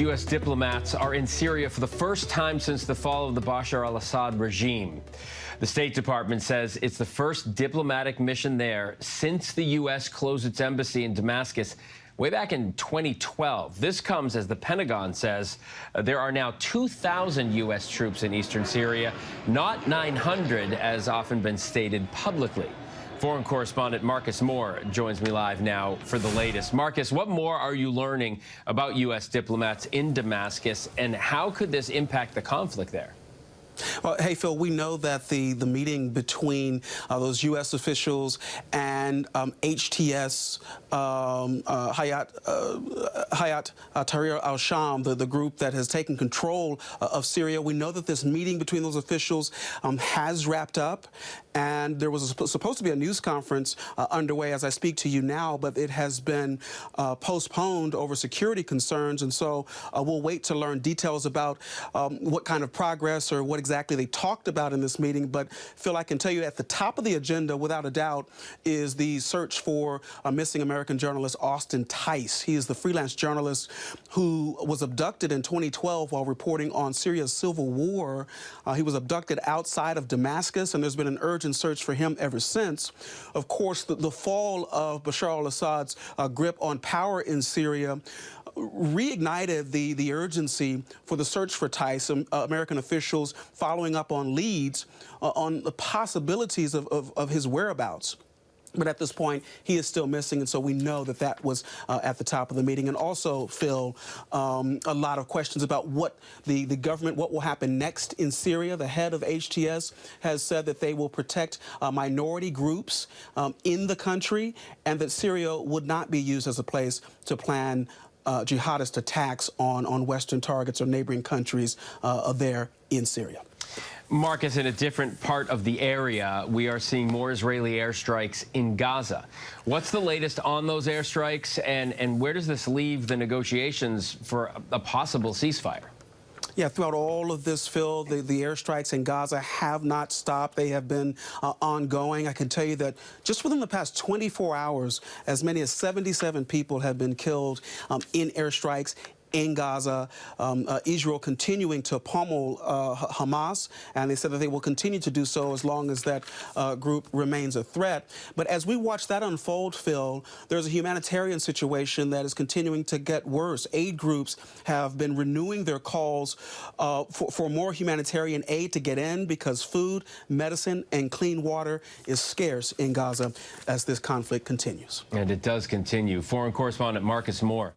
U.S. diplomats are in Syria for the first time since the fall of the Bashar al-Assad regime. The State Department says it's the first diplomatic mission there since the U.S. closed its embassy in Damascus way back in 2012. This comes as the Pentagon says there are now 2,000 U.S. troops in eastern Syria, not 900 as often been stated publicly. Foreign correspondent Marcus Moore joins me live now for the latest. Marcus, what more are you learning about U.S. diplomats in Damascus, and how could this impact the conflict there? Well, hey, Phil, we know that the meeting between those U.S. officials and HTS, Hayat Tahrir al-Sham, the group that has taken control of Syria, we know that this meeting between those officials has wrapped up, and there was supposed to be a news conference underway as I speak to you now, but it has been postponed over security concerns, and so we'll wait to learn details about what kind of progress or what exactly they talked about in this meeting. But Phil, I can tell you at the top of the agenda, without a doubt, is the search for a missing American journalist Austin Tice. He is the freelance journalist who was abducted in 2012 while reporting on Syria's civil war. He was abducted outside of Damascus, and there's been an urgent search for him ever since. Of course, the fall of Bashar al-Assad's grip on power in Syria reignited the urgency for the search for Tice. American officials following up on leads on the possibilities of his whereabouts. But at this point, he is still missing, and so we know that that was at the top of the meeting. And also, Phil, a lot of questions about what the government, what will happen next in Syria. The head of HTS has said that they will protect minority groups in the country, and that Syria would not be used as a place to plan jihadist attacks on Western targets or neighboring countries there in Syria. Marcus, in a different part of the area, we are seeing more Israeli airstrikes in Gaza. What's the latest on those airstrikes, and where does this leave the negotiations for a possible ceasefire? Yeah, throughout all of this, Phil, the airstrikes in Gaza have not stopped. They have been ongoing. I can tell you that just within the past 24 hours, as many as 77 people have been killed in airstrikes in Gaza. Israel continuing to pummel Hamas, and they said that they will continue to do so as long as that group remains a threat. But as we watch that unfold, Phil, there's a humanitarian situation that is continuing to get worse. Aid groups have been renewing their calls for more humanitarian aid to get in because food, medicine, and clean water is scarce in Gaza as this conflict continues. And it does continue. Foreign correspondent Marcus Moore.